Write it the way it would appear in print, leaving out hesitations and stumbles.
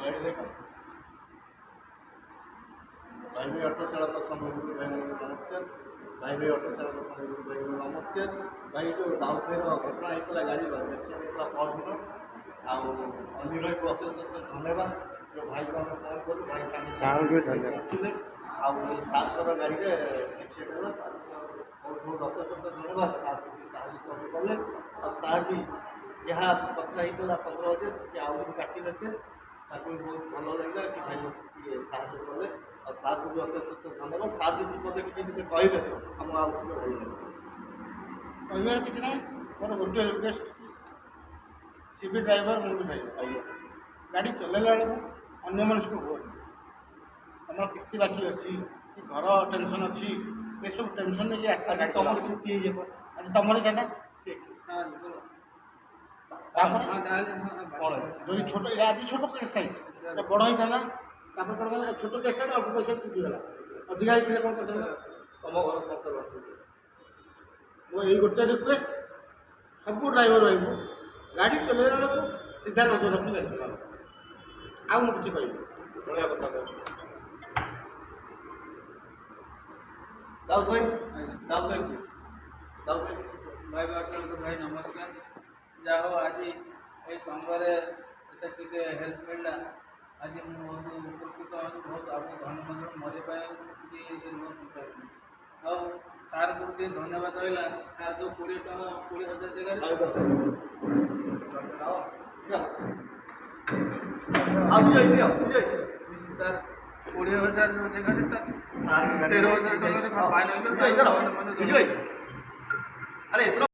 भाई भाई ऑटो चालक समूह भाई नमस्कार भाई भाई ऑटो चालक समूह भाई नमस्कार भाई जो दाउदर घटना होता गाड़ी एक्सीडेंट होता परदिन आनिर को अशेष अशेष धन्यवाद जो भाई को आम फोन कलु भाई सामने पहुँचले आर गाड़ी में एक्सीडेंट है बहुत बहुत अशेष अशेष धन्यवाद सार साहय सब कले और सार भी जहाँ कथा होता 15,000 से आउ काटिले से बहुत भल लगे कि भाई ये साहय कले और सार को भी अशेष अशेष धन्यवाद सार भी पदे किसी कहे आम आउ भल लगे कहार किसी ना मोर गोटे रिक्वेस्ट सी भी ड्राइवर मुझे ड्राइवर गाड़ी चलैला बेलू अन्य मनुष्य को आम किस्ती बाकी अच्छी कि घर टेंशन अच्छी ये सब टेंशन नहीं आस्था गाड़ी तुम किस्ती आज तुम ही था जो छोट आज छोट केस था बड़ ही था कौन छोट केस था अल्प पैसा टूटीगला अधिका ही कौन कर तुम घर संसार वो यही गोटे रिक्वेस्ट सब ड्राइवर भाई को गाड़ी चलैला बेलू सीधा नजर रखी गाड़ी चला आउ मुझे कह बढ़िया कथा दाऊद भाई दाऊद भाई दाऊद भाई भाई बाटल तो भाई नमस्कार जहाँ हो आज ये संघरे टे हेल्प मिलला आज मुझे उपकृत बहुत आपको धन्यवाद मरे और सार को धन्यवाद रहा सार जो 20,000 जगह सर 20,000 जो जगह सर 13,000 टका फाइनल अरे इतना